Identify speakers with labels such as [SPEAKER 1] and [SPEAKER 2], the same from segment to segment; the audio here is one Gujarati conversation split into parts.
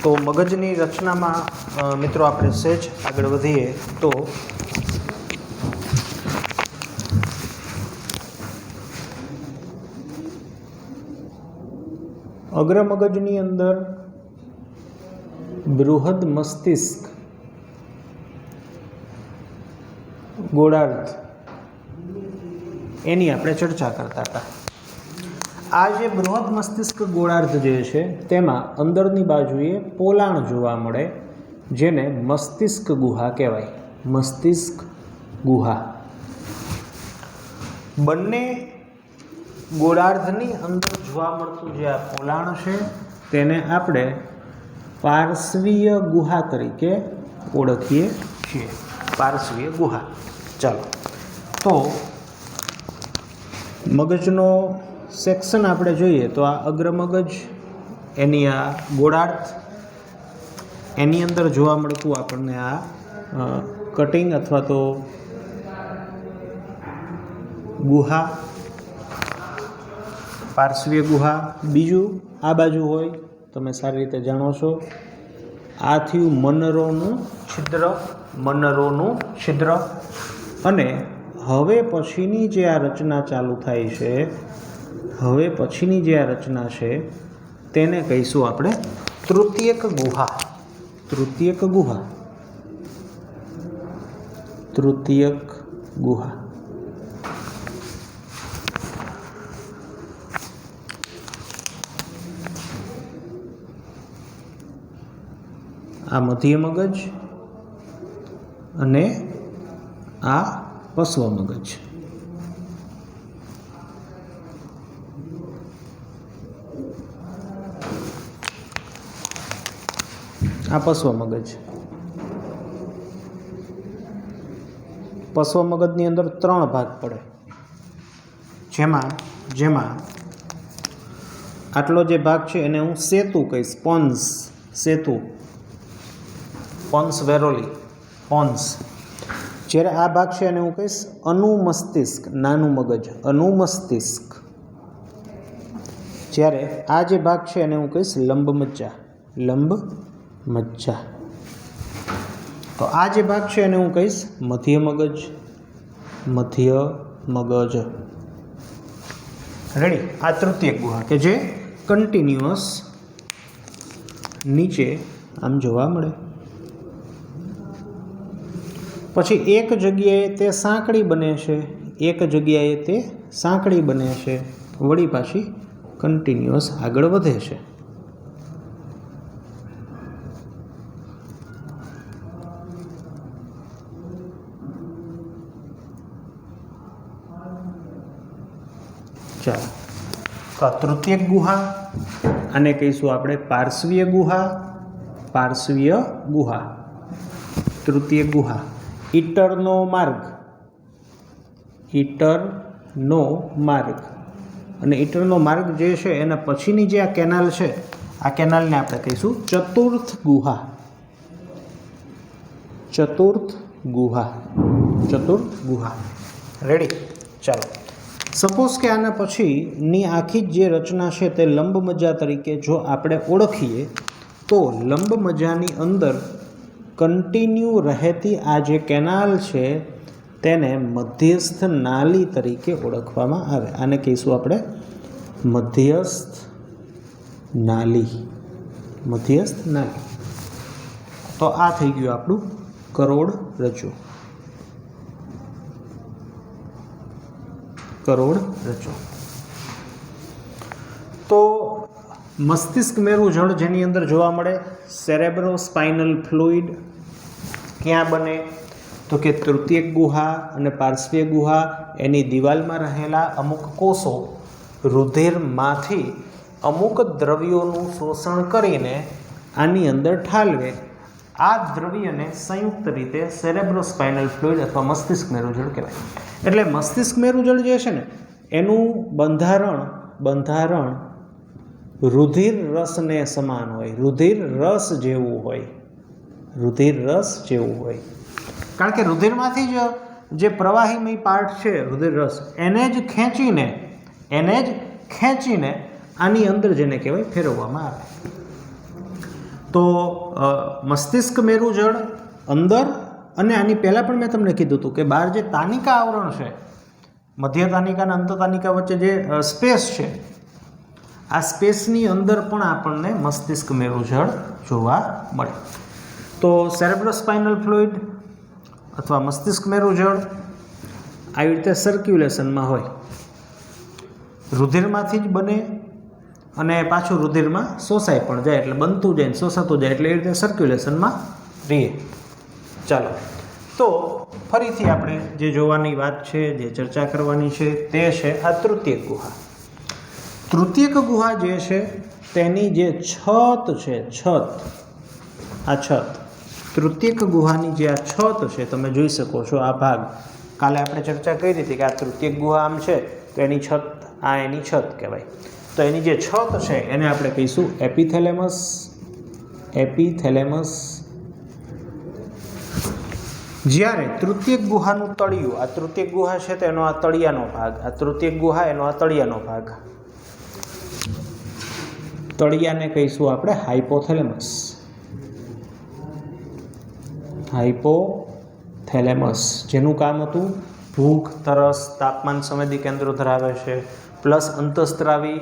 [SPEAKER 1] તો મગજની રચનામાં મિત્રો આપણે સહેજ આગળ વધીએ તો અગ્ર મગજની અંદર બૃહદ મસ્તિષ્ક, ગોળાર્ધ એની આપણે ચર્ચા કરતા હતા. આ જે બૃહદ મસ્તિષ્ક ગોળાર્ધ જે છે તેમાં અંદરની બાજુએ પોલાણ જોવા મળે, જેને મસ્તિષ્ક ગુહા કહેવાય. મસ્તિષ્ક ગુહા. બંને ગોળાર્ધની અંદર જોવા મળતું જે આ પોલાણ છે તેને આપણે પાર્શ્વીય ગુહા તરીકે ઓળખીએ છીએ. પાર્શ્વીય ગુહા. ચાલો, તો મગજનો સેક્શન આપણે જોઈએ તો આ અગ્ર મગજ, એની આ ગોળાર્ધ, એની અંદર જોવા મળતું આપણને આ કટિંગ અથવા તો ગુહા, પાર્શ્વીય ગુહા. બીજું આ બાજુ હોય, તમે સારી રીતે જાણો છો, આ થયું મનરોનું છિદ્ર. મનરોનું છિદ્ર. અને હવે પછીની જે આ રચના ચાલુ થાય છે, હવે પછીની જે આ રચના છે તેને કહીશું આપણે તૃતીયક ગુહા. તૃતીયક ગુહા. તૃતીયક ગુહા. આ મધ્ય મગજ અને આ પશ્વ મગજ. આ પશ્વ મગજ. પશ્વ મગજની અંદર 3 ભાગ પડે, જેમાં આટલો જે ભાગ છે એને હું સેતુ કહીશ. પોન્સ. સેતુ. પોન્સ વેરોલી. પોન્સ. જ્યારે આ ભાગ છે એને હું કહીશ અનુમસ્તિષ્ક. નાનું મગજ. અનુમસ્તિષ્ક. જ્યારે આ જે ભાગ છે એને હું કહીશ લંબમજ્જા. લંબ મજ્જા. તો આ જે ભાગ છે એને હું કહીશ મધ્ય મગજ. મધ્ય મગજ. રેડી? આ તૃતીયક ગુહા કે જે કન્ટિન્યુઅસ નીચે આમ જોવા મળે. પછી એક જગ્યાએ તે સાંકડી બને છે, એક જગ્યાએ તે સાંકડી બને છે, વળી પાછી કન્ટિન્યુઅસ આગળ વધે છે. ચાલો, તો આ તૃતીયક ગુહા, આને કહીશું આપણે પાર્શ્વીય ગુહા. પાર્શ્વીય ગુહા. તૃતીયક ગુહા. ઈટરનો માર્ગ. ઈટરનો માર્ગ. અને ઈટરનો માર્ગ જે છે એના પછીની જે આ કેનાલ છે, આ કેનાલને આપણે કહીશું ચતુર્થ ગુહા. ચતુર્થ ગુહા. ચતુર્થ ગુહા. રેડી? ચાલો, સપોઝ કે આના પછીની આખી જ જે રચના છે તે લંબમજ્જા તરીકે જો આપણે ઓળખીએ તો લંબમજ્જાની અંદર કન્ટિન્યુ રહેતી આ જે કેનાલ છે તેને મધ્યસ્થ નાલી તરીકે ઓળખવામાં આવે. આને કહીશું આપણે મધ્યસ્થ નાલી. મધ્યસ્થ નાલી. તો આ થઈ ગયું આપણું કરોડરજ્જુ. કરોડરજ્જુ. તો મસ્તિષ્ક મેરુજળ જેની અંદર જોવા મળે સેરેબ્રો સ્પાઇનલ ફ્લુઇડ ક્યાં બને તો કે તૃતીયક ગુહા અને પાર્શ્વીય ગુહા એની દિવાલમાં રહેલા અમુક કોષો રુધિરમાંથી અમુક દ્રવ્યોનું શોષણ કરીને આની અંદર ઠાલવે. આ દ્રવ્યને સંયુક્ત રીતે સેરેબ્રો સ્પાઇનલ ફ્લુઇડ અથવા મસ્તિષ્ક મેરુજળ કહેવાય. એટલે મસ્તિષ્ક મેરુજળ જે છે ને એનું બંધારણ રુધિર રસને સમાન હોય. રુધિર રસ જેવું હોય. રુધિર રસ જેવું હોય. કારણ કે રુધિરમાંથી જ જે પ્રવાહીમય પાર્ટ છે રુધિર રસ એને જ ખેંચીને આની અંદર જેને કહેવાય ફેરવવામાં આવે. તો મસ્તિષ્ક મેરુજળ અંદર અને આની પહેલાં પણ મેં તમને કીધું હતું કે બહાર જે તાનિકા આવરણ છે, મધ્ય તાનિકા અને અંત તાનિકા વચ્ચે જે સ્પેસ છે, આ સ્પેસની અંદર પણ આપણને મસ્તિષ્ક મેરુજળ જોવા મળે. તો સેરેબ્રોસ્પાઇનલ ફ્લુઇડ અથવા મસ્તિષ્ક મેરુજળ આવી રીતે સર્ક્યુલેશનમાં હોય, રુધિરમાંથી જ બને અને પાછું રુધિરમાં શોષાય પણ જાય, એટલે બનતું જાય શોષાતું જાય, એટલે એ રીતે સર્ક્યુલેશનમાં રહીએ. ચાલો, તો ફરીથી આપણે જે જોવાની વાત છે, જે ચર્ચા કરવાની છે તે છે આ તૃતીયક ગુહા. તૃતીયક ગુહા જે છે તેની જે છત છે, આ છત, તૃતીયક ગુહાની જે આ છત છે, તમે જોઈ શકો છો આ ભાગ. કાલે આપણે ચર્ચા કરી હતી કે આ તૃતીયક ગુહા આમ છે તો એની છત, આ એની છત કહેવાય. તો એની જે છત છે એને આપણે કહીશું એપિથેલેમસ. જ્યારે તૃતીયક ગુહાનું તળિયું, આ તૃતીયક ગુહા છે તેનો આ તળિયાનો ભાગ, આ તૃતીયક ગુહા એનો આ તળિયાનો ભાગ, તળિયાને કહીશું આપણે હાઇપોથેલેમસ. જેનું કામ હતું ભૂખ, તરસ, તાપમાન સંવેદી કેન્દ્રો ધરાવે છે, પ્લસ અંતઃસ્ત્રાવી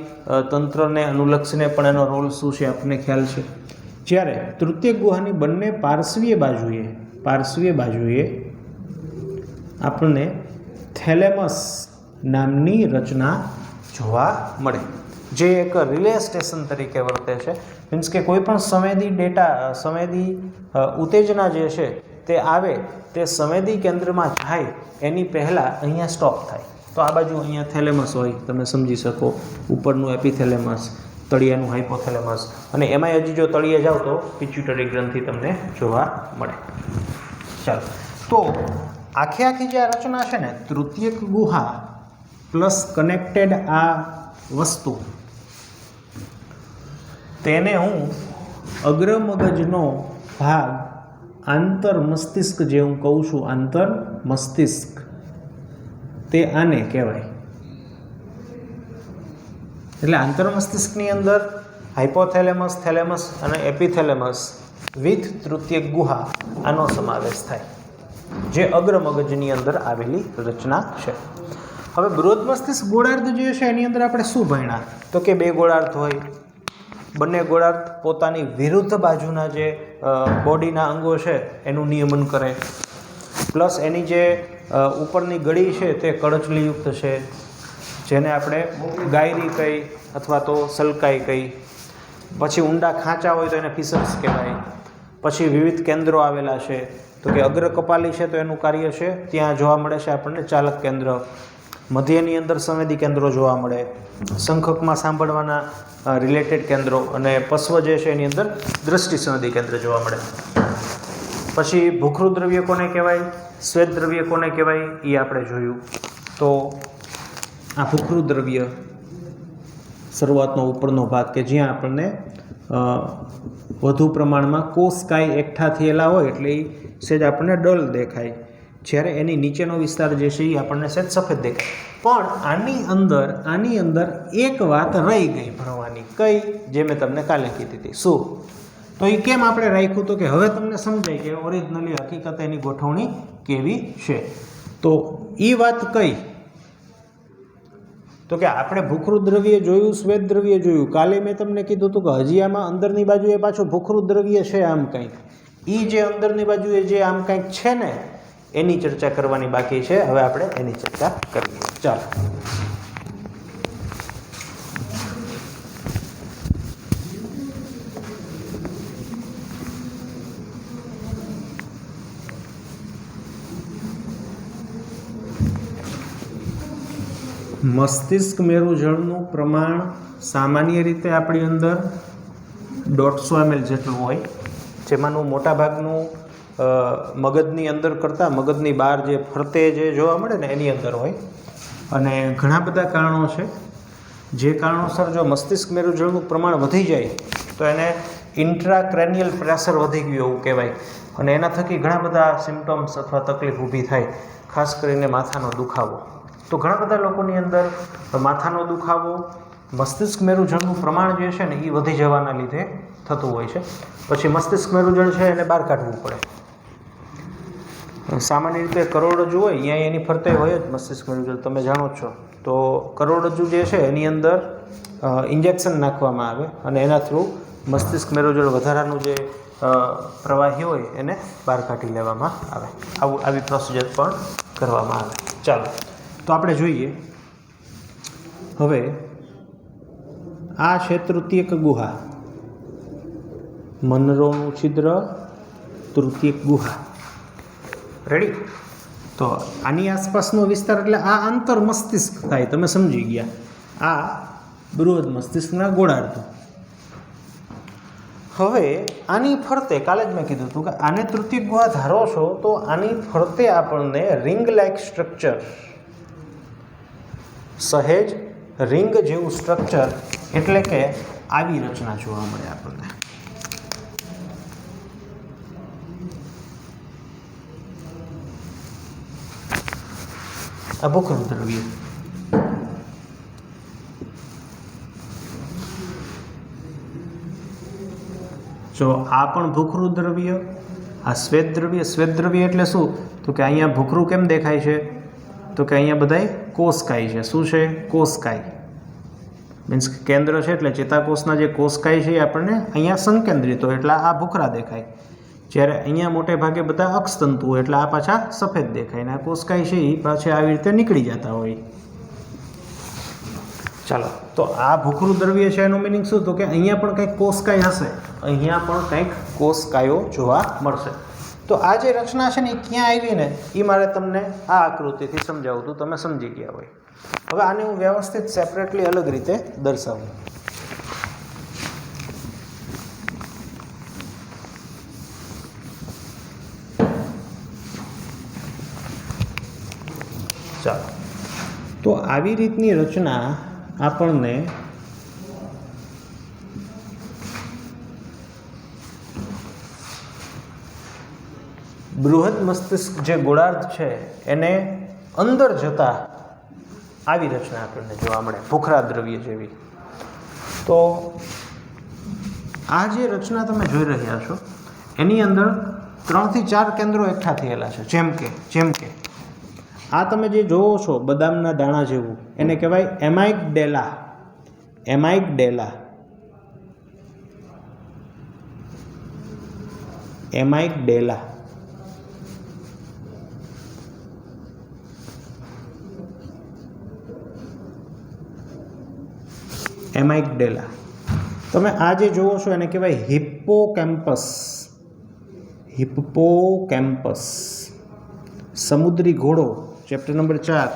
[SPEAKER 1] તંત્રને અનુલક્ષીને પણ એનો રોલ શું છે આપણને ખ્યાલ છે. જ્યારે તૃતીયક ગુહાની બંને પાર્શ્વીય બાજુએ આપણને થેલેમસ નામની રચના જોવા મળે, જે એક રિલે સ્ટેશન તરીકે વર્તે છે. મીન્સ કે કોઈ પણ સંવેદી ઉત્તેજના જે છે તે આવે તે સંવેદી કેન્દ્રમાં જાય એની પહેલાં અહીંયા સ્ટોપ થાય. તો આ બાજુ અહીંયા થેલેમસ હોય, તમે સમજી શકો, ઉપરનું એપિથેલેમસ, તળિયાનું હાઇપોથેલેમસ, અને એમાંય હજી જો તળિયે જાઓ તો પિટ્યુટરી ગ્રંથિ તમને જોવા મળે. ચાલો, તો આખી જે આ રચના છે ને, તૃતીયક ગુહા પ્લસ કનેક્ટેડ આ વસ્તુ, તેને હું અગ્રમગજનો ભાગ આંતર મસ્તિષ્ક જે હું કહું છું, આંતર મસ્તિષ્ક, તે આને કહેવાય. એટલે આંતર મસ્તિષ્કની અંદર હાઇપોથેલેમસ, થેલેમસ અને એપિથેલેમસ વિથ તૃતીયક ગુહા આનો સમાવેશ થાય, જે અગ્રમગજની અંદર આવેલી રચના છે. હવે બૃહદ મસ્તિષ્ક ગોળાર્ધ જે છે એની અંદર આપણે શું ભણ્યા? તો કે બે ગોળાર્ધ હોય, બંને ગોળાર્ધ પોતાની વિરુદ્ધ બાજુના જે બોડીના અંગો છે એનું નિયમન કરે, પ્લસ એની જે ઉપરની ગળી છે તે કળચલીયુક્ત છે, જેને આપણે ગાયરી કહી અથવા તો સલકાઈ કહી. પછી ઊંડા ખાંચા હોય તો એને ફિસલ્સ કહેવાય. પછી વિવિધ કેન્દ્રો આવેલા છે, તો કે અગ્ર કપાલી છે તો એનું કાર્ય છે ત્યાં જોવા મળે છે આપણને ચાલક કેન્દ્ર, મધ્યની અંદર સંવેદી કેન્દ્રો જોવા મળે, શંખકમાં સાંભળવાના રિલેટેડ કેન્દ્રો, અને પશ્વ જે છે એની અંદર દ્રષ્ટિ સંવેદી કેન્દ્ર જોવા મળે. પછી ભૂખરું દ્રવ્ય કોને કહેવાય, શ્વેત દ્રવ્ય કોને કહેવાય એ આપણે જોયું. તો આ ભૂખરું દ્રવ્ય શરૂઆતનો ઉપરનો ભાગ કે જ્યાં આપણને વધુ પ્રમાણમાં કોષકાય એકઠા થયેલા હોય એટલે એ સેજ આપણને ડલ દેખાય, જ્યારે એની નીચેનો વિસ્તાર જે છે એ આપણને સેજ સફેદ દેખાય. પણ આની અંદર એક વાત રહી ગઈ ભણવાની, કઈ? જે મેં તમને કાલે કીધી હતી. શું? તો એ કેમ આપણે રાખ્યું? તો કે હવે તમને સમજાય કે ઓરિજિનલી હકીકત એની ગોઠવણી કેવી છે. તો એ વાત કઈ? તો કે આપણે ભૂખરું દ્રવ્ય જોયું, શ્વેત દ્રવ્ય જોયું. કાલે મેં તમને કીધું હતું કે હજી આમાં અંદરની બાજુએ પાછું ભૂખરું દ્રવ્ય છે આમ કંઈક. એ જે અંદરની બાજુએ જે આમ કંઈક છે ને એની ચર્ચા કરવાની બાકી છે. હવે આપણે એની ચર્ચા કરીએ. ચાલો, મસ્તિષ્ક મેરુજળનું પ્રમાણ સામાન્ય રીતે આપણી અંદર 150 ml જેટલું હોય, જેમાંનું મોટાભાગનું મગજની અંદર કરતાં મગજની બહાર જે ફરતે જે જોવા મળે ને એની અંદર હોય. અને ઘણા બધા કારણો છે, જે કારણોસર જો મસ્તિષ્ક મેરુજળનું પ્રમાણ વધી જાય તો એને ઇન્ટ્રાક્રેનિયલ પ્રેશર વધી ગયું એવું કહેવાય, અને એના થકી ઘણા બધા સિમ્ટમ્સ અથવા તકલીફ ઊભી થાય, ખાસ કરીને માથાનો દુખાવો. તો ઘણા બધા લોકોની અંદર માથાનો દુખાવો, મસ્તિષ્ક મેરુજળનું પ્રમાણ જે છે ને એ વધી જવાના લીધે થતું હોય છે. પછી મસ્તિષ્ક મેરુજળ છે એને બહાર કાઢવું પડે. સામાન્ય રીતે કરોડરજ્જુ હોય ત્યાં એની ફરતે હોય જ મસ્તિષ્ક મેરુજળ, તમે જાણો જ છો. તો કરોડરજ્જુ જે છે એની અંદર ઇન્જેક્શન નાખવામાં આવે અને એના થ્રુ મસ્તિષ્ક મેરુજળ વધારાનું જે પ્રવાહી હોય એને બહાર કાઢી લેવામાં આવે. આવી પ્રોસિજર પણ કરવામાં આવે. ચાલો તો આપણે જોઈએ હવે આ છે તૃતીયક ગુહા, મનરોનું છિદ્ર, તૃતીયક ગુહા. રેડી? તો આની આસપાસનો વિસ્તાર એટલે આ આંતર મસ્તિષ્ક થાય, તમે સમજી ગયા. આ બૃહદ મસ્તિષ્કના ગોળાર્ધ. હવે આની ફરતે કાલે જ મેં કીધું હતું કે આને તૃતીયક ગુહા ધારો છો તો આની ફરતે આપણને રિંગ લાઇક સ્ટ્રક્ચર, સહેજ રિંગ જેવું સ્ટ્રક્ચર એટલે કે આવી રચના જોવા મળે આપણને. આ ભૂખરું દ્રવ્ય. જો આ પણ ભૂખરું દ્રવ્ય, આ શ્વેત દ્રવ્ય. શ્વેત દ્રવ્ય એટલે શું? તો કે અહીંયા ભૂખરું કેમ દેખાય છે? તો કે અહીંયા બધાય કોષકાય છે. શું છે? કોષકાય. મીન્સ કે કેન્દ્ર છે એટલે ચેતાકોષના જે કોષકાય છે એ આપણને અહીંયા સંકેન્દ્રિત હોય એટલે આ ભૂખરા દેખાય. જ્યારે અહીંયા મોટે ભાગે બધા અક્ષતંતુ હોય એટલે આ પાછા સફેદ દેખાય. ને આ કોષકાય છે એ પાછા આવી રીતે નીકળી જતા હોય. ચાલો, તો આ ભૂખરું દ્રવ્ય છે એનું મિનિંગ શું? તો કે અહીંયા પણ કંઈક કોષકાય હશે, અહીંયા પણ કંઈક કોષકાયો જોવા મળશે. તો આ જે રચના છે ને એ ક્યાં આવી ને એ મારે તમને આ આકૃતિથી સમજાવું હતું, તમે સમજી ગયા હોય. હવે આને હું વ્યવસ્થિત સેપરેટલી અલગ રીતે દર્શાવું. ચાલો, તો આવી રીતની રચના આપણને બૃહદ મસ્તિષ્ક જે ગોળાર્ધ છે એને અંદર જતા આવી રચના આપણને જોવા મળે, ભૂખરા દ્રવ્ય જેવી. તો આ જે રચના તમે જોઈ રહ્યા છો એની અંદર 3 થી 4 કેન્દ્રો એકઠા થયેલા છે. જેમ કે આ તમે જે જોવો છો બદામના દાણા જેવું, એને કહેવાય એમાઇગડેલા. એમાઇગડેલા. એમાઇગડેલા. એમાઇગડેલા. તમે આ જે જોવો છો એને કહેવાય હિપ્પોકેમ્પસ. હિપ્પોકેમ્પસ. સમુદ્રી ઘોડો ચેપ્ટર નંબર 4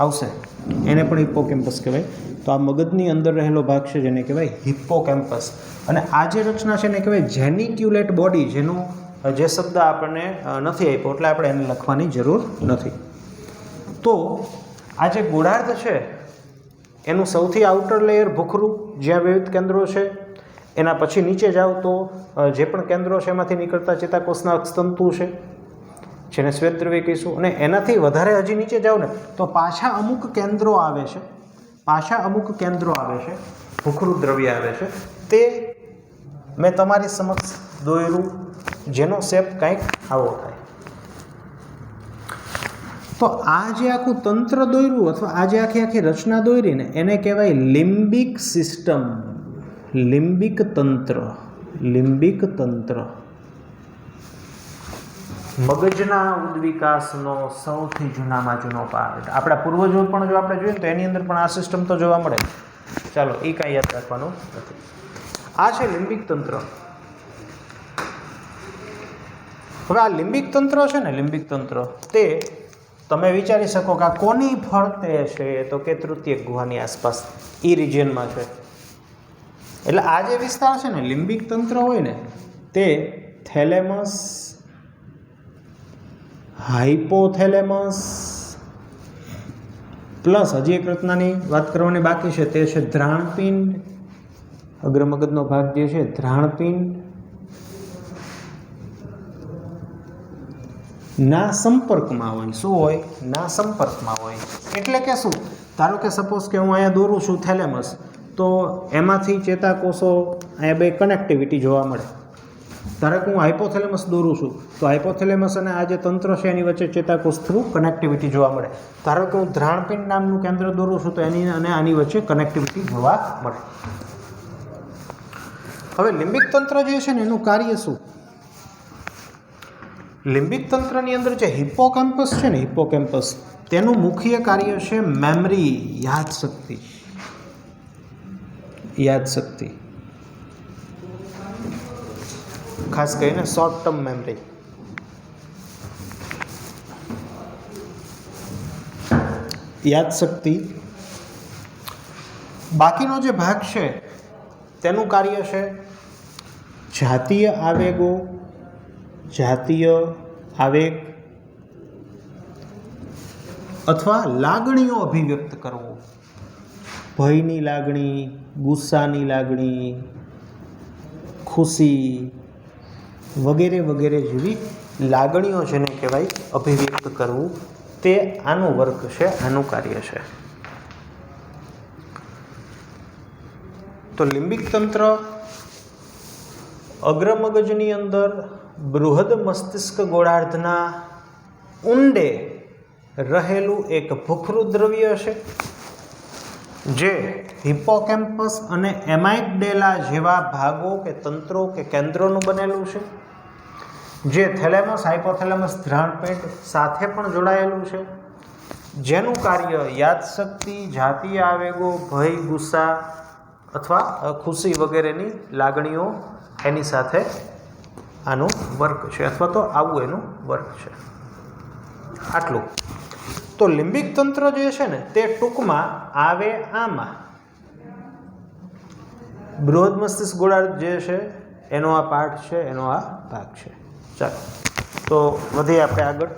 [SPEAKER 1] આવશે, એને પણ હિપ્પોકેમ્પસ કહેવાય. તો આ મગજની અંદર રહેલો ભાગ છે જેને કહેવાય હિપ્પોકેમ્પસ. અને આ જે રચના છે એને કહેવાય જેનિક્યુલેટ બોડી, જેનો જે શબ્દ આપણને નથી આપ્યો એટલે આપણે એને લખવાની જરૂર નથી. તો આ જે ગોળાર્ધ છે એનું સૌથી આઉટર લેયર ભૂખરું, જ્યાં વિવિધ કેન્દ્રો છે. એના પછી નીચે જાઓ તો જે પણ કેન્દ્રો છે એમાંથી નીકળતા ચેતાકોષના અક્ષતંતુ છે જેને શ્વેત દ્રવ્ય કહીશું. અને એનાથી વધારે હજી નીચે જાઓ ને તો પાછા અમુક કેન્દ્રો આવે છે, ભૂખરું દ્રવ્ય આવે છે. તે મેં તમારી સમક્ષ દોર્યું, જેનો શેપ કંઈક આવો થાય. તો આ જે આખું તંત્ર દોર્યું અથવા આ જે આખી રચના દોરીને એને કહેવાય લિમ્બિક સિસ્ટમ. લિમ્બિક તંત્ર. લિમ્બિક તંત્ર મગજના ઉદ્વિકાસનો સૌથી જૂનામાં જૂનો પાર્ટ. આપણા પૂર્વજો પણ જો આપણે જોઈએ તો એની અંદર પણ આ સિસ્ટમ તો જોવા મળે. ચાલો, એ કાંઈ યાદ રાખવાનું નથી. આ છે લિમ્બિક તંત્ર. હવે આ લિમ્બિક તંત્ર છે ને, લિમ્બિક તંત્ર તે તમે વિચારી શકો કે આ કોની ફરતે છે? તો કે તૃતીયક ગુહાની આસપાસ, એ રિજિયનમાં છે. એટલે આ જે વિસ્તાર છે ને લિમ્બિક તંત્ર હોય ને તે થેલેમસ, હાઇપોથેલેમસ પ્લસ હજી એક રચનાની વાત કરવાની બાકી છે તે છે ધ્રાણપિંડ. અગ્રમગજનો ભાગ જે છે ધ્રાણપિંડ ના સંપર્કમાં હોય. શું હોય? ના સંપર્કમાં હોય. એટલે કે શું? ધારો કે સપોઝ કે હું અહીંયા દોરું છું થેલેમસ, તો એમાંથી ચેતાકોષો અહીંયા બે કનેક્ટિવિટી જોવા મળે. ધારો કે હું હાઇપોથેલેમસ દોરું છું તો હાઇપોથેલેમસ અને આ જે તંત્ર છે એની વચ્ચે ચેતાકોષ થ્રુ કનેક્ટિવિટી જોવા મળે. ધારો કે હું ધ્રાણપિંડ નામનું કેન્દ્ર દોરું છું તો એની અને આની વચ્ચે કનેક્ટિવિટી જોવા મળે. હવે લિમ્બિક તંત્ર જે છે ને એનું કાર્ય શું? લિમ્બિક તંત્રની અંદર જે હિપ્પોકેમ્પસ છે ને, હિપ્પોકેમ્પસ, તેનું મુખ્ય કાર્ય છે મેમરી, યાદશક્તિ. યાદશક્તિ ખાસ કરીને શોર્ટ ટર્મ મેમરી. યાદશક્તિ. બાકીનો જે ભાગ છે તેનું કાર્ય છે જાતીય આવેગો, જાતીય આવેગ અથવા લાગણીઓ અભિવ્યક્ત કરવો. ભયની લાગણી, ગુસ્સાની લાગણી, ખુશી વગેરે વગેરે જેવી લાગણીઓ જેને કહેવાય અભિવ્યક્ત કરવું, તે આનું વર્ક છે, આનું કાર્ય છે. તો લિમ્બિક તંત્ર અગ્રમગજની અંદર બૃહદ મસ્તિષ્ક ગોળાર્ધના ઊંડે રહેલું એક ભૂખરું દ્રવ્ય છે જે હિપ્પોકેમ્પસ અને એમાઇગડેલા જેવા ભાગો કે તંત્રો કે કેન્દ્રોનું બનેલું છે, જે થેલેમસ, હાઇપોથેલેમસ, ધ્રાણપિંડ સાથે પણ જોડાયેલું છે, જેનું કાર્ય યાદશક્તિ, જાતીય આવેગો, ભય, ગુસ્સા અથવા ખુશી વગેરેની લાગણીઓ, એની સાથે આનું વર્ક છે અથવા તો આવું એનું વર્ક છે. આટલું. તો લિમ્બિક તંત્ર જે છે ને તે ટૂંકમાં આવે આમાં. બૃહદ મસ્તિષ્ક ગોળાર્ધ જે છે એનો આ પાર્ટ છે, એનો આ ભાગ છે. ચાલો તો વધીએ આપણે આગળ.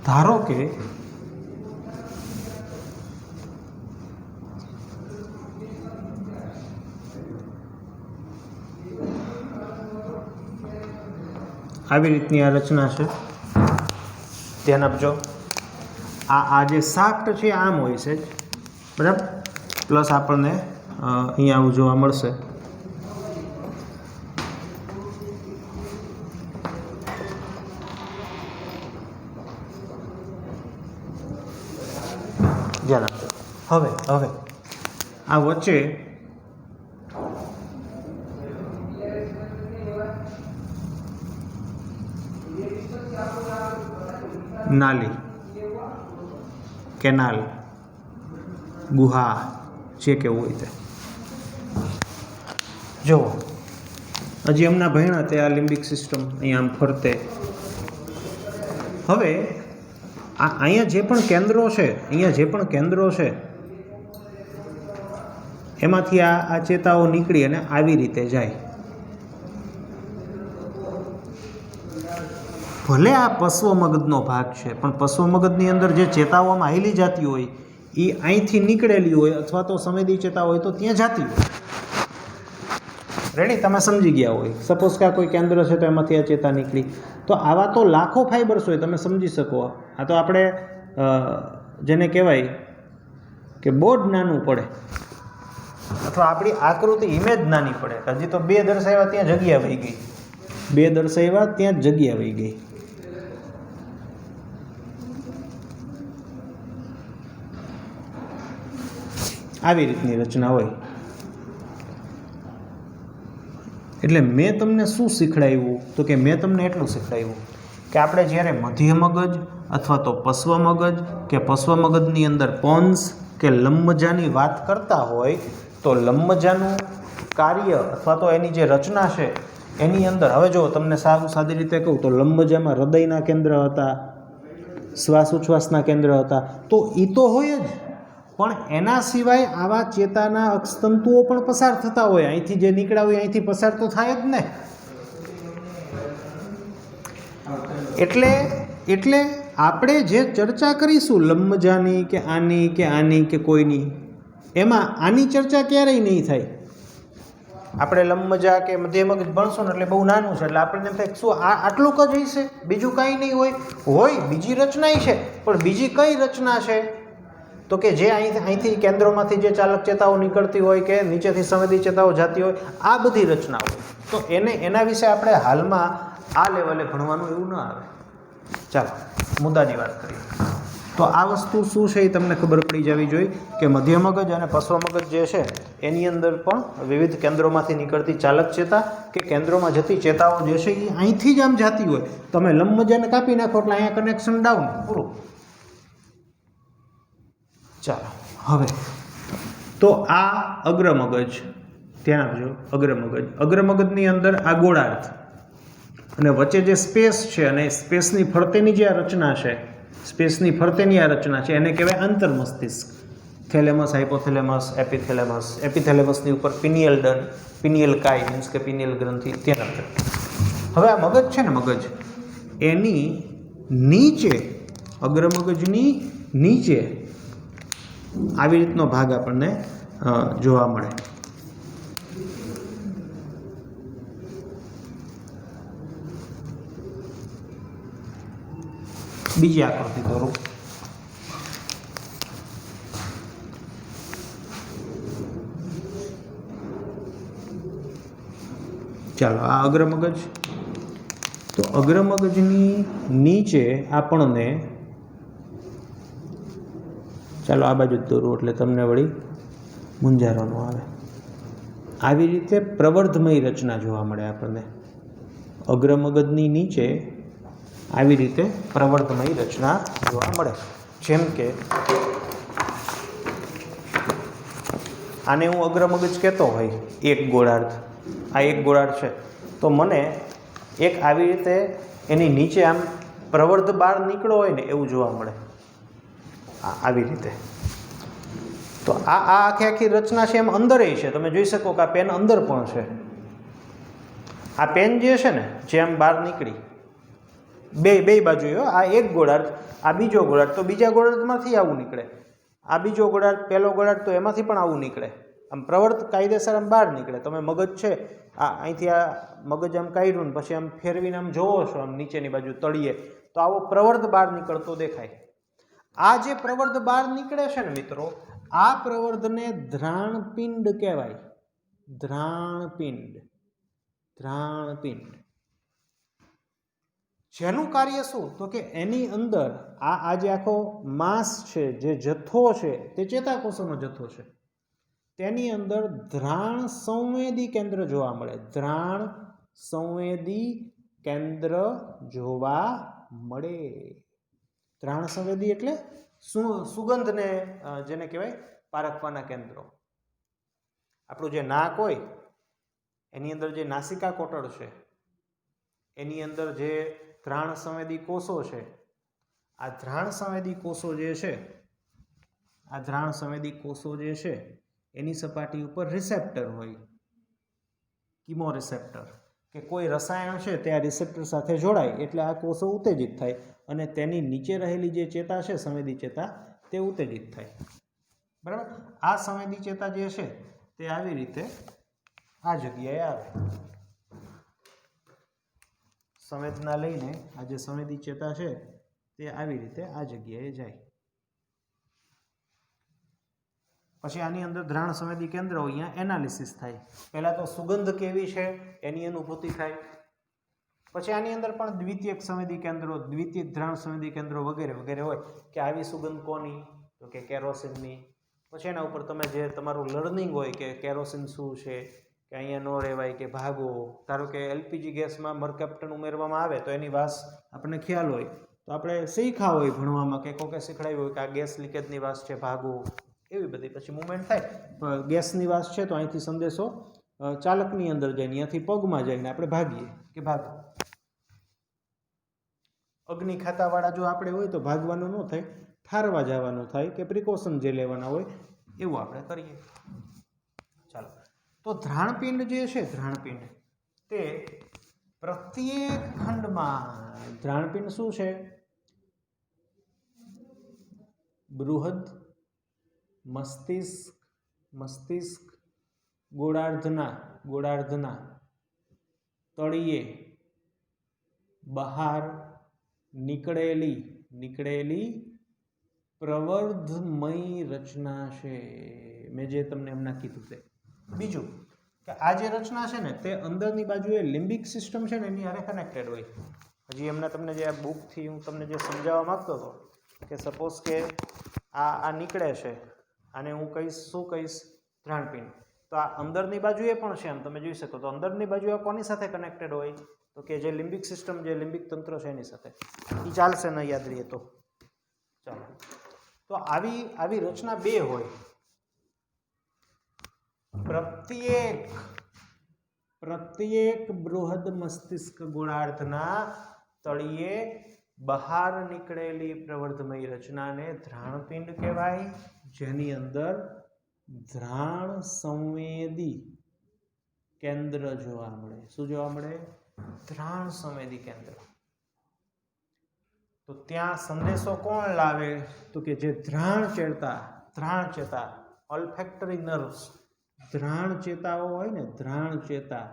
[SPEAKER 1] ધારો કે આવી રીતની આ રચના છે, ધ્યાન આપજો. આ જે શાફ્ટ છે આમ હોય છે, બરાબર, પ્લસ આપણને અહીંયા આવું જોવા મળશે. ધ્યાન આપજો. હવે આ વચ્ચે નાલી, કેનાલ, ગુહા, જે કેવું હોય તે. જુઓ, હજી એમના ભણ્યા તે આ લિમ્બિક સિસ્ટમ અહીંયા આમ ફરતે. હવે અહીંયા જે પણ કેન્દ્રો છે, એમાંથી આ ચેતાઓ નીકળી અને આવી રીતે જાય. ભલે આ પશ્વ મગજનો ભાગ છે, પણ પશ્વ મગજની અંદર જે ચેતાઓમાં હાલી જતી હોય એ અહીંથી નીકળેલી હોય અથવા તો સંવેદી ચેતા હોય તો ત્યાં જતી હોય. રેડી, તમે સમજી ગયા હોય. સપોઝ કે આ કોઈ કેન્દ્ર છે તો એમાંથી આ ચેતા નીકળી, તો આવા તો લાખો ફાઈબર્સ હોય, તમે સમજી શકો. આ તો આપણે જેને કહેવાય કે બોર્ડ નાનું પડે અથવા આપણી આકૃતિ ઇમેજ નાની પડે. હજી તો 2 દર્શાવ્યા ત્યાં જગ્યા વહી ગઈ, 2 દર્શાવ્યા ત્યાં જગ્યા વહી ગઈ. આવી રીતની રચના હોય. એટલે મેં તમને શું શીખડાવ્યું? તો કે મેં તમને એટલું શીખડાવ્યું કે આપણે જ્યારે મધ્ય મગજ અથવા તો પશ્વ મગજ કે પશ્વ મગજની અંદર પોન્સ કે લંબમજ્જાની વાત કરતા હોય તો લંબમજ્જાનું કાર્ય અથવા તો એની જે રચના છે એની અંદર, હવે જો તમને સાદી રીતે કહું તો લંબમજ્જામાં હૃદયના કેન્દ્ર હતા, શ્વાસ ઉચ્છ્વાસના કેન્દ્ર હતા, તો એ તો હોય જ, પણ એના સિવાય આવા ચેતાના અક્ષતંતુઓ પણ પસાર થતા હોય. અહીંથી જે નીકળ્યા હોય અહીંથી પસાર તો થાય જ ને. એટલે આપણે જે ચર્ચા કરીશું લંબમજાની કે આની કે કોઈની, એમાં આની ચર્ચા ક્યારેય નહીં થાય. આપણે લંબમજા કે મધ્ય મગજ ભણશું ને એટલે બહુ નાનું છે એટલે આપણને એમ થાય શું આટલું જ હશે, બીજું કંઈ નહીં હોય બીજી રચનાય છે, પણ બીજી કઈ રચના છે તો કે જે અહીંથી કેન્દ્રોમાંથી જે ચાલક ચેતાઓ નીકળતી હોય કે નીચેથી સંવેદી ચેતાઓ જતી હોય, આ બધી રચના હોય. તો એના વિશે આપણે હાલમાં આ લેવલે ભણવાનું એવું ન આવે. ચાલો મુદ્દાની વાત કરીએ. તો આ વસ્તુ શું છે એ તમને ખબર પડી જવી જોઈએ કે મધ્ય મગજ અને પશ્વ મગજ જે છે એની અંદર પણ વિવિધ કેન્દ્રોમાંથી નીકળતી ચાલક ચેતા કે કેન્દ્રોમાં જતી ચેતાઓ જે છે એ અહીંથી જ આમ જતી હોય. તમે લંબમજાને કાપી નાખો એટલે અહીંયા કનેક્શન ડાઉન, પૂરું. ચાલો હવે તો આ અગ્રમગજ, ધ્યાન આપજો. અગ્રમગજની અંદર આ ગોળાર્ધ અને વચ્ચે જે સ્પેસ છે અને સ્પેસની ફરતેની જે આ રચના છે, સ્પેસની ફરતેની આ રચના છે એને કહેવાય આંતરમસ્તિષ્ક. Thalamus, hypothalamus, એપિથેલેમસ. એપિથેલેમસની ઉપર પિનિયલ ડન, પિનિયલ કાય મીન્સ કે પિનિયલ ગ્રંથિ ત્યાં અંદર. હવે આ મગજ છે ને, મગજ એની નીચે, અગ્રમગજની નીચે આવી રીતનો ભાગ આપણને જોવા મળે. બીજી આકૃતિ દોરું. ચાલો આ અગ્રમગજ. તો અગ્રમગજની નીચે આપણને, ચાલો આ બાજુ જ દોરું એટલે તમને વળી મૂંઝારવાનું આવે. આવી રીતે પ્રવર્ધમય રચના જોવા મળે આપણને. અગ્રમગજની નીચે આવી રીતે પ્રવર્ધમય રચના જોવા મળે. જેમ કે આને હું અગ્રમગજ કહેતો હોય, એક ગોળાર્ધ, આ એક ગોળાર્ધ છે, તો મને એક આવી રીતે એની નીચે આમ પ્રવર્ધ બહાર નીકળ્યો હોય ને એવું જોવા મળે, આવી રીતે. તો આ આખી રચના છે એમ અંદર છે. તમે જોઈ શકો કે આ પેન અંદર પણ છે. આ પેન જે છે ને જે આમ બહાર નીકળી બે બાજુ, આ એક ગોળાર્ધ, આ બીજો ગોળાર્ધ, તો બીજા ગોળાર્ધમાંથી આવું નીકળે. આ બીજો ગોળાર્ધ, પહેલો ગોળાર્ધ, તો એમાંથી પણ આવું નીકળે. આમ પ્રવર્ત કાયદેસર આમ બહાર નીકળે. તમે મગજ છે અહીંથી આ મગજ આમ કાઢ્યું ને પછી આમ ફેરવીને આમ જોવો છો આમ નીચેની બાજુ તળિયે, તો આવો પ્રવર્ત બહાર નીકળતો દેખાય. આ જે પ્રવર્ત બહાર નીકળે છે ને મિત્રો, આ પ્રવર્ધને ધ્રાણપિંડ કહેવાય. ધ્રાણપિંડ. જેનું કાર્ય શું તો કે એની અંદર આ જે આખો માસ છે, જે જથ્થો છે, તે ચેતાકોષોનો જથ્થો છે. તેની અંદર ધ્રાણ સંવેદી કેન્દ્ર જોવા મળે. ધ્રાણ સંવેદી કેન્દ્ર જોવા મળે. ધ્રાણ સંવેદી એટલે સુગંધને જેને કહેવાય પારખવાના કેન્દ્રો. આપણું જે નાક હોય એની અંદર જે નાસિકા કોટડ છે એની અંદર જે ધ્રાણ સંવેદી કોષો છે, આ ધ્રાણ સંવેદી કોષો જે છે, આ ધ્રાણ સંવેદી કોષો જે છે એની સપાટી ઉપર રિસેપ્ટર હોય, કિમો રિસેપ્ટર, કે કોઈ રસાયણ છે તે આ રિસેપ્ટર સાથે જોડાય એટલે આ કોષો ઉત્તેજિત થાય અને તેની નીચે રહેલી જે ચેતા છે, સંવેદી ચેતા, તે ઉત્તેજિત થાય. બરાબર. આ સંવેદી ચેતા જે છે તે આવી રીતે આ જગ્યાએ આવે. સંવેદના લઈને આ જે સંવેદી ચેતા છે તે આવી રીતે આ જગ્યાએ જાય. પછી આની અંદર ધ્રાણ સંવેદી કેન્દ્ર હોય, અહીંયા એનાલિસિસ થાય. પહેલાં તો સુગંધ કેવી છે એની અનુભૂતિ થાય. પછી આની અંદર પણ દ્વિતીયક સંવેદી કેન્દ્રો, દ્વિતીયક ધ્રાણ સંવેદી કેન્દ્રો વગેરે વગેરે હોય કે આવી સુગંધ કોની તો કે કેરોસીનની. પછી એના ઉપર તમે જે તમારું લર્નિંગ હોય કે કેરોસીન શું છે, કે અહીંયા ન રહેવાય, કે ભાગો. ધારો કે એલપીજી ગેસમાં મરકેપ્ટન ઉમેરવામાં આવે તો એની વાસ આપણને ખ્યાલ હોય, તો આપણે શીખ્યા હોય ભણવામાં કે કોકે શીખડાવ્યું હોય કે આ ગેસ લીકેજની વાસ છે, ભાગો. એવી બધી પછી મુવમેન્ટ થાય. ગેસની વાસ છે તો અહીંથી સંદેશો ચાલકની અંદર જાય, અહીંયાથી પગમાં જઈને આપણે ભાગીએ કે ભાગો. અગ્નિ ખાતાવાળા જો આપણે હોય તો ભાગવાનું ન થાય, ઠારવા જવાનું થાય કે પ્રિકોશન જે લેવાના હોય એવું આપણે કરીએ. ચાલો, તો ધ્રાણપિંડ જે છે, ધ્રાણપિંડ તે પ્રત્યેક ખંડમાં, ધ્રાણપિંડ શું છે બૃહદ મસ્તિષ્ક મસ્તિષ્ક ગોળાર્ધના તળિયે બહાર નીકળેલી પ્રવર્ધમય રચના છે. મેં જે તમને હમણાં કીધું તે. બીજું કે આ જે રચના છે ને તે અંદરની બાજુએ લિમ્બિક સિસ્ટમ છે ને એની હારે કનેક્ટેડ હોય. હજી એમના તમને જે આ બુકથી હું તમને જે સમજાવવા માંગતો હતો કે સપોઝ કે આ નીકળે છે, આને હું કહીશ શું કહીશ? ધ્રાણપિંડ. તો આ અંદરની બાજુએ પણ છે, એમ તમે જોઈ શકો. તો અંદરની બાજુ આ કોની સાથે કનેક્ટેડ હોય? તો કે જે લિમ્બિક સિસ્ટમ, જે લિમ્બિક તંત્ર છે એની સાથે. એ ચાલશે ન યાદ રહીએ તો. ચાલો, તો આવી રચના બે હોય. પ્રત્યેક બૃહદ મસ્તિષ્ક ગોળાર્ધના તળિયે બહાર નીકળેલી પ્રવર્ધમય રચનાને ધ્રાણપિંડ કહેવાય, જેની અંદર ધ્રાણ સંવેદી કેન્દ્ર જોવા મળે. શું જોવા મળે? ધ્રાણ સંવેદી કેન્દ્ર. તો ત્યાં સંદેશો કોણ લાવે? તો કે જે ધ્રાણ ચેતા ઓલ્ફેક્ટરી નર્વ્સ, ધ્રાણ ચેતાઓ હોય ને, ધ્રાણ ચેતા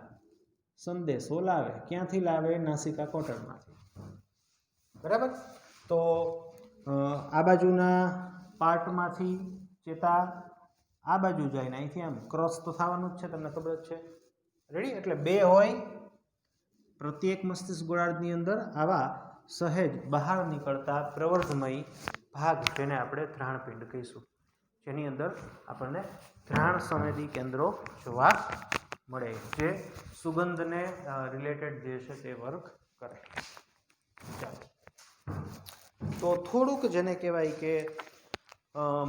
[SPEAKER 1] સંદેશો લાવે. ક્યાંથી લાવે? નાસિકા કોટરમાંથી. બરાબર. તો આ બાજુના પાર્ટમાંથી ચેતા આ બાજુ જાય ને અહીંથી આમ ક્રોસ તો થવાનું જ છે, તમને ખબર જ છે. રેડી? એટલે બે હોય. પ્રત્યેક મસ્તિષ્ક ગોળાર્ધની અંદર આવા સહેજ બહાર નીકળતા પ્રવર્ધમય ભાગ, જેને આપણે ધ્રાણપિંડ કહીશું, જેની અંદર આપણને ધ્રાણ સંવેદી કેન્દ્રો જોવા મળે, જે સુગંધને રિલેટેડ જે છે તે વર્ક કરે. ચાલો, તો થોડુંક જેને કહેવાય કે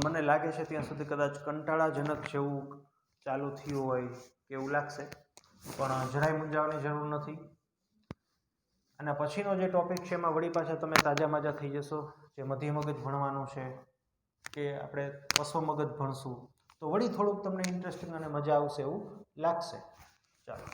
[SPEAKER 1] મને લાગે છે ત્યાં સુધી કદાચ કંટાળાજનક જેવું ચાલુ થયું હોય કે એવું લાગશે, પણ જરાય મૂંઝાવાની જરૂર નથી. અને પછીનો જે ટોપિક છે એમાં વળી પાછા તમે તાજા થઈ જશો. જે મધ્ય મગજ ભણવાનું છે કે આપણે પશ્વ મગજ ભણશું, તો વળી થોડુંક તમને ઇન્ટરેસ્ટિંગ અને મજા આવશે એવું લાગશે. ચાલો,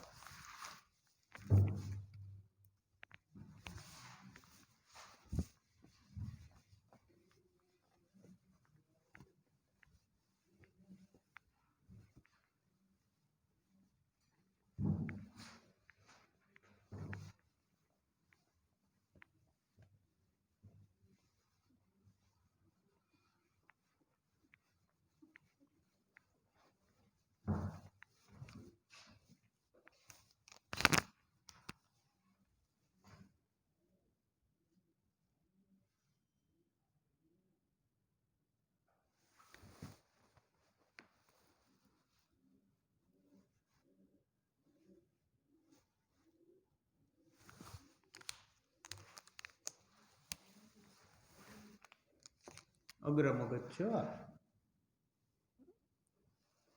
[SPEAKER 1] અગ્ર મગજ છે.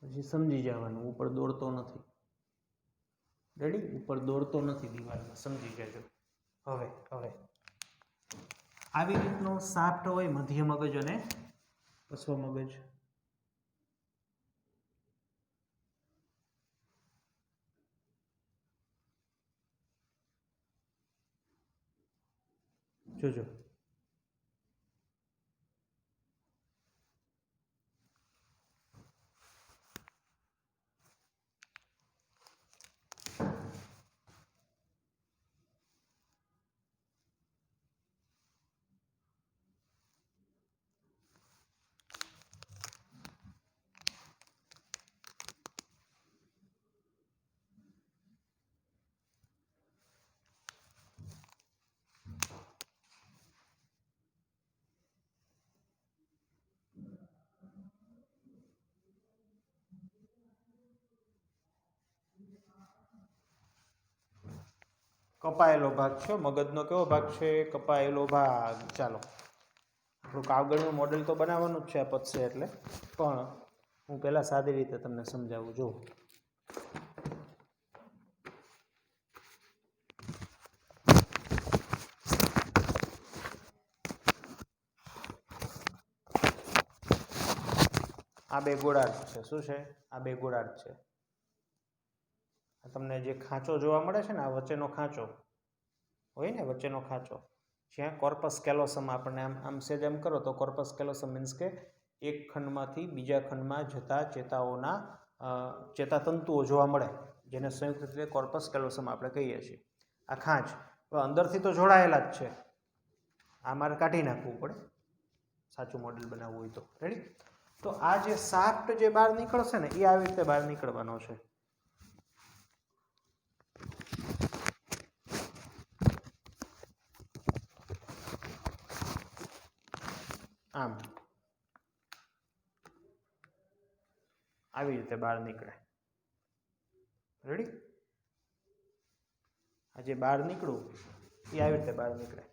[SPEAKER 1] પછી સમજી જવાનું, ઉપર દોડતો નથી. રેડી? ઉપર દોડતો નથી દિવાલમાં, સમજી જજો. હવે આવી રીતનો સાફ્ટ હોય મધ્ય મગજ અને પશ્વ મગજ. જોજો. કપાયેલો ભાગ છે મગજનો. કેવો ભાગ છે? કપાયેલો ભાગ. ચાલો, આપણું કાગળનું મોડેલ તો બનાવવાનું જ છે આ પતશે એટલે, પણ હું પહેલાં સાદી રીતે તમને સમજાવું. જો, આ બે ગોળાર્ધ છે. શું છે? આ બે ગોળાર્ધ છે. તમને જે ખાંચો જોવા મળે છે ને, આ વચ્ચેનો ખાંચો હોય ને, વચ્ચેનો ખાંચો, જ્યાં કોર્પસ કેલોસમ આપણને આમ સેજ એમ કરો તો કોર્પસ કેલોસમ મીન્સ કે એક ખંડમાંથી બીજા ખંડમાં જતા ચેતાઓના ચેતાતંતુઓ જોવા મળે, જેને સંયુક્ત રીતે કોર્પસ કેલોસમ આપણે કહીએ છીએ. આ ખાંચ અંદરથી તો જોડાયેલા જ છે, આ મારે કાઢી નાખવું પડે સાચું મોડેલ બનાવવું હોય તો. રેડી? તો આ જે શાફ્ટ જે બહાર નીકળશે ને એ આવી રીતે બહાર નીકળવાનો છે. આમ આવી રીતે બહાર નીકળે. રેડી? આ જે બહાર નીકળું એ આવી રીતે બહાર નીકળે.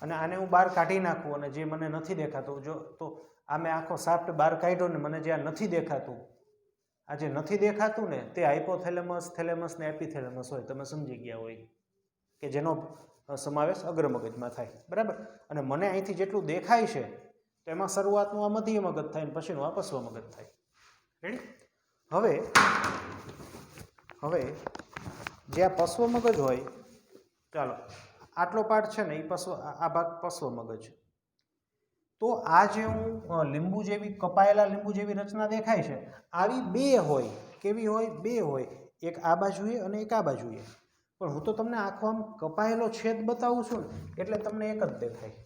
[SPEAKER 1] અને આને હું બહાર કાઢી નાખું અને જે મને નથી દેખાતું, જો તો આ મેં આખો શાફ્ટ બહાર કાઢ્યો ને મને જે આ નથી દેખાતું, આ જે નથી દેખાતું ને તે હાઇપોથેલેમસ, થેલેમસ ને એપિથેલેમસ હોય. તમે સમજી ગયા હોય કે જેનો સમાવેશ અગ્રમગજમાં થાય. બરાબર? અને મને અહીંથી જેટલું દેખાય છે તો એમાં શરૂઆતનું આ મધ્ય મગજ થાય ને પછીનું આ પશ્વ મગજ થાય. રેડી? હવે જે આ પશ્વ મગજ હોય, ચાલો આટલો પાર્ટ છે ને એ આ ભાગ પશ્વ મગજ. તો આ જે હું લીંબુ જેવી કપાયેલા લીંબુ જેવી રચના દેખાય છે, આવી બે હોય. કેવી હોય? બે હોય. એક આ બાજુએ અને એક આ બાજુએ. પણ હું તો તમને આખો આમ કપાયેલો છેદ બતાવું છું ને એટલે તમને એક જ દેખાય.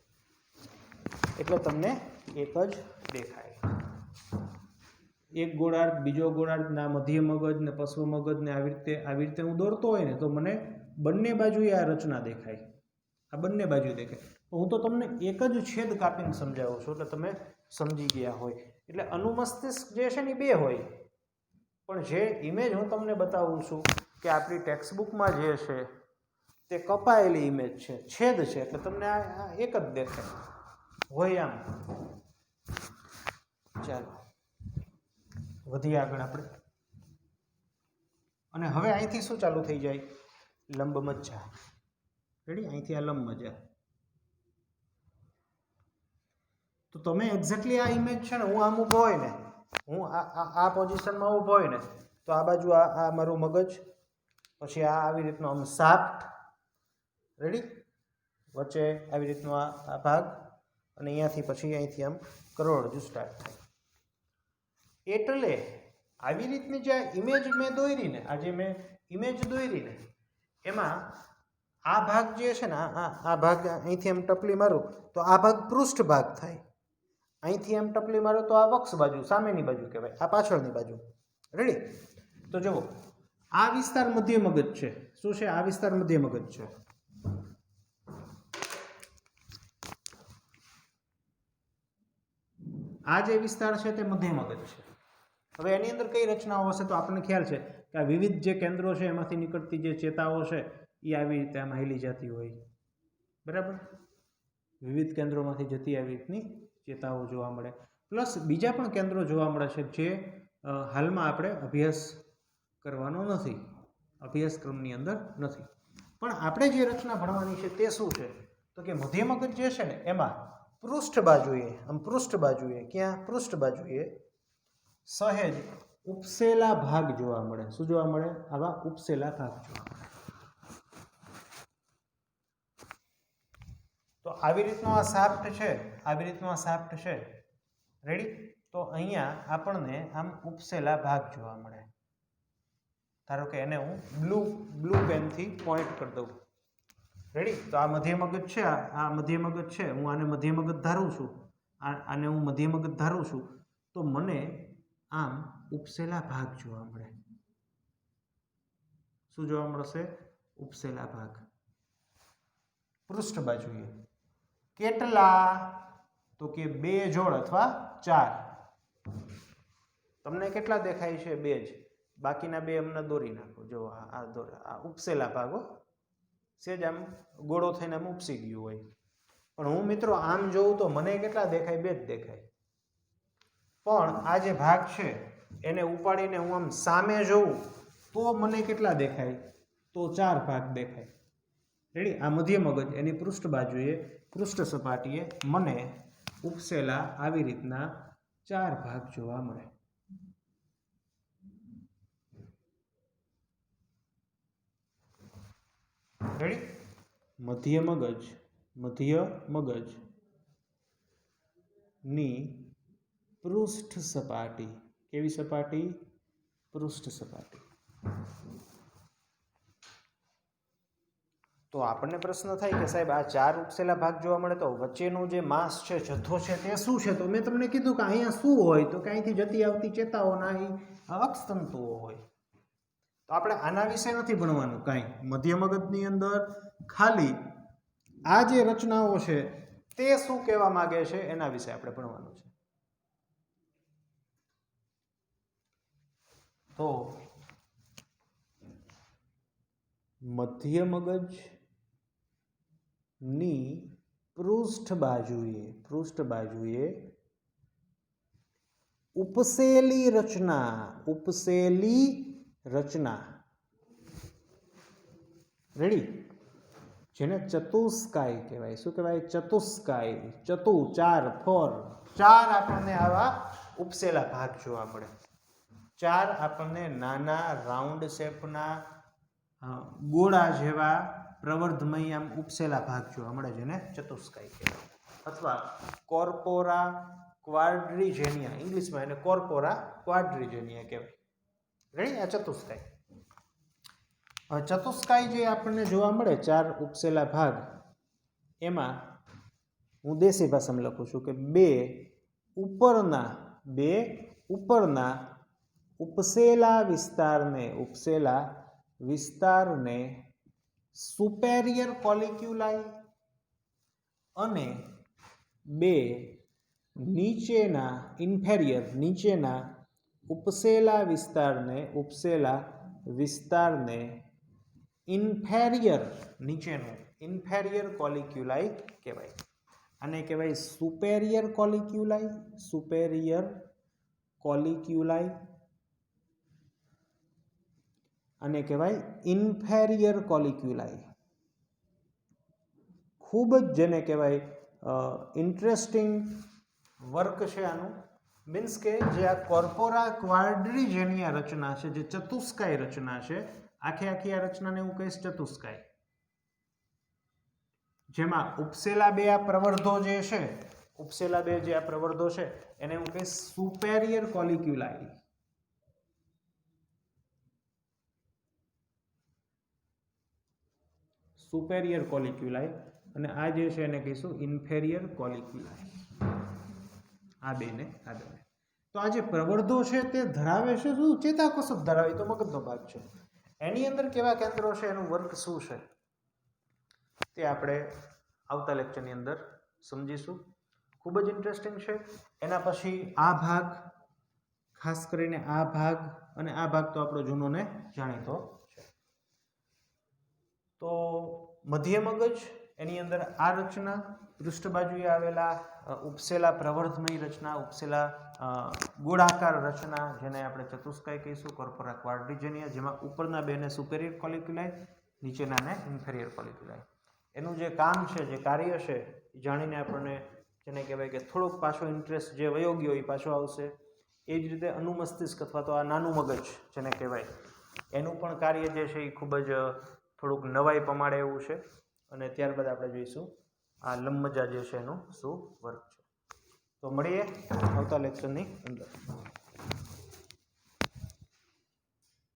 [SPEAKER 1] એક ગોળાર્ધ, બીજો ગોળાર્ધ, ના મધ્ય મગજ ને પશ્વ મગજ ને આવી રીતે હું દોરતો હોય ને તો મને બંને બાજુએ આ રચના દેખાય. આ બંને બાજુ દેખાય. હું તો તમને એક જ છેદ કાપીને સમજાવું છું એટલે તમે સમજી ગયા હોય. એટલે અનુમસ્તિષ્ક જે છે ને બે હોય, પણ જે ઇમેજ હું તમને બતાવું છું કે આપણી ટેક્સ્ટબુકમાં જે છે તે કપાયેલી ઇમેજ છે, છેદ છે, એટલે તમને આ એક જ દેખાય હોય. આમ ચાલો વધીએ આગળ આપણે. અને હવે અહીંથી શું ચાલુ થઈ જાય? લંબ મજ્જા. રેડી? અહીંથી આ લંબ મજ્જા. તો તમે એક્ઝેક્ટલી આ ઇમેજ છે ને, હું આમ ઊભો હોય ને, હું આ પોઝિશનમાં ઊભો હોય ને તો આ બાજુ આ મારું મગજ, પછી આ આવી રીતનો આમ શાફ્ટ. રેડી? વચ્ચે આવી રીતનો આ ભાગ અને અહીંયાથી પછી અહીંથી આમ કરોડરજ્જુ સ્ટાર્ટ થાય. એટલે આવી રીતની જે ઇમેજ મેં દોરી ને, આ જે મેં ઇમેજ દોરી ને એમાં આ ભાગ જે છે ને, આ ભાગ અહીંથી એમ ટપલી મારું તો આ ભાગ પૃષ્ઠ ભાગ થાય. અહીંથી એમ ટપલી મારો તો આ વક્ષ બાજુ, સામેની બાજુ કહેવાય, આ પાછળની બાજુ. રેડી? તો જુઓ, આ વિસ્તાર મધ્ય મગજ છે. શું છે? આ વિસ્તાર મધ્ય મગજ છે. આ જે વિસ્તાર છે તે મધ્ય મગજ છે. હવે એની અંદર કઈ રચનાઓ હશે તો આપણને ખ્યાલ છે કે આ વિવિધ જે કેન્દ્રો છે એમાંથી નીકળતી જે ચેતાઓ છે એ આવી રીતે આમ હાલી જતી હોય. બરાબર? વિવિધ કેન્દ્રોમાંથી જતી આવી રીતની ચેતાઓ જોવા મળે. પ્લસ બીજા પણ કેન્દ્રો જોવા મળે છે જે હાલમાં આપણે અભ્યાસ કરવાનો નથી, અભ્યાસક્રમની અંદર નથી. પણ આપણે જે રચના ભણવાની છે તે શું છે તો કે મધ્ય મગજ જે છે ને એમાં પૃષ્ઠ બાજુએ, આમ પૃષ્ઠ બાજુએ, ક્યાં? પૃષ્ઠ બાજુએ સહેજ ઉપસેલા ભાગ જોવા મળે. શું જોવા મળે? આવા ઉપસેલા ભાગ જોવા મળે. તો આવી રીતનો આ શાફ્ટ છે, આવી રીતનો આ શાફ્ટ છે. રેડી? તો અહીંયા આપણને આમ ઉપસેલા ભાગ જોવા મળે. ધારો કે એને હું બ્લુ પેનથી પોઈન્ટ કરી દઉં. રેડી? તો આ મધ્ય મગજ છે, આ મધ્ય મગજ છે. હું આને મધ્ય મગજ ધારું છું, આને હું મધ્ય મગજ ધારું છું, તો મને આમ ઉપસેલા ભાગ જોવા મળે. શું જોવા મળશે? ઉપસેલા ભાગ પૃષ્ઠ બાજુએ. કેટલા? તો કે 2 જોડ અથવા 4. તમને કેટલા દેખાય છે? 2 જ. બાકીના 2 અમને દોરી નાખો. જો આ ઉપસેલા ભાગો સેજ આમ ગોળો થઈને આમ ઉપસી ગયું હોય. પણ હું મિત્રો આમ જોઉં તો મને કેટલા દેખાય? 2 જ દેખાય. પણ આ જે ભાગ છે એને ઉપાડીને હું આમ સામે જોઉં તો મને કેટલા દેખાય? તો 4 ભાગ દેખાય. રેડી? આ મધ્ય મગજ એની પૃષ્ઠ બાજુએ, પૃષ્ઠ સપાટીએ મને ઉપસેલા આવી રીતના 4 ભાગ જોવા મળે. રેડી? મધ્ય મગજ મધ્ય મગજની પૃષ્ઠ સપાટી, કેવી સપાટી? પૃષ્ઠ સપાટી. તો આપણને પ્રશ્ન થાય કે સાહેબ આ ચાર ઉપસેલા ભાગ જોવા મળે તો વચ્ચેનો જે માસ છે, જથ્થો છે, તે શું છે? તો મેં તમને કીધું કે અહીંયા શું હોય તો કે અહીંથી જતી આવતી ચેતાઓના અક્ષતંતુઓ હોય. તો આપણે આના વિશે નથી ભણવાનું કાંઈ. મધ્ય મગજની અંદર ખાલી આ જે રચનાઓ છે તે શું કહેવા માંગે છે એના વિશે આપણે ભણવાનું છે. તો મધ્ય મગજની પૃષ્ઠ બાજુએ ઉપસેલી રચના રેડી, જેને ચતુષ્કાય કહેવાય. શું કહેવાય? ચતુષ્કાય. ચાર આપણને આવા ઉપસેલા ભાગ જોવા મળે. ચાર આપણને નાના રાઉન્ડ શેપના ગોળા જેવા પ્રવર્ધમય આમ ઉપસેલા ભાગ જોવા મળે, જેને ચતુષ્કાય કહેવાય. અથવા કોર્પોરા ક્વાડ્રીજેનિયા, ઇંગ્લિશમાં એને કોર્પોરા ક્વાડ્રીજેનિયા કહેવાય. રેડી, આ ચતુષ્કાય. ચતુષ્કાય જે આપણને જોવા મળે, ચાર ઉપસેલા ભાગ, એમાં હું દેશી ભાષામાં લખું છું કે બે ઉપરના ઉપસેલા વિસ્તારને સુપેરિયર કોલિક્યુલાઈ અને બે નીચેના ઉપસેલા વિસ્તારને ઇન્ફેરિયર કોલિક્યુલાઈ કહેવાય. આને કહેવાય સુપેરિયર કોલિક્યુલાઈ અને કહેવાય ઇન્ફેરિયર કોલિક્યુલાઈ. ખૂબ જ જેને કહેવાય ઇન્ટરેસ્ટિંગ વર્ક છે આનું. મીન્સ કે જે આ કોર્પોરા ક્વાડ્રીજેનિયા રચના છે, જે ચતુષ્કાય રચના છે, આખી આ રચનાને હું કહીશ ચતુષ્કાય. જેમાં ઉપસેલા બે આ પ્રવર્ધો જે છે એને હું કહીશ સુપેરિયર કોલિક્યુલાઈ. અને આ જે છે એને કહીશું ઇન્ફેરિયર કોલિક્યુલાઈ. આ બેને. તો આ જે પ્રવર્ધો છે તે ધરાવે છે શું? ચેતાકોષ જ ધરાવે, તો મગજનો ભાગ છે. એની અંદર કેવા કેન્દ્રો છે, એનું વર્ક શું છે, તે આપણે આવતા લેક્ચરની અંદર સમજીશું. ખૂબ જ ઇન્ટરેસ્ટિંગ છે. એના પછી આ ભાગ, ખાસ કરીને આ ભાગ અને આ ભાગ તો આપણો જૂનો ને જાણીતો છે. તો મધ્ય મગજ, એની અંદર આ રચના, પૃષ્ઠ બાજુએ આવેલા ઉપસેલા પ્રવર્ધમય રચના, ઉપસેલા ગોળાકાર રચના, જેને આપણે ચતુષ્કાય કહીશું, કોર્પોરા ક્વાડ્રીજેનિયા, જેમાં ઉપરના બેને સુપેરિયર કોલિક્યુલાઈ, નીચેનાને ઇન્ફેરિયર કોલિક્યુલાઈ. એનું જે કામ છે, જે કાર્ય છે, જાણીને આપણને જેને કહેવાય કે થોડોક પાછો ઇન્ટરેસ્ટ જે વયો ગયો એ પાછો આવશે. એ જ રીતે અનુમસ્તિષ્ક અથવા તો આ નાનું મગજ જેને કહેવાય, એનું પણ કાર્ય જે છે એ ખૂબ જ થોડુંક નવાઈ પમાડે એવું છે. અને ત્યારબાદ આપણે જોઈશું આ લંબમજ્જા જે છે એનું શું વર્ક છે. તો મળીએ આવતા લેક્ચરની અંદર.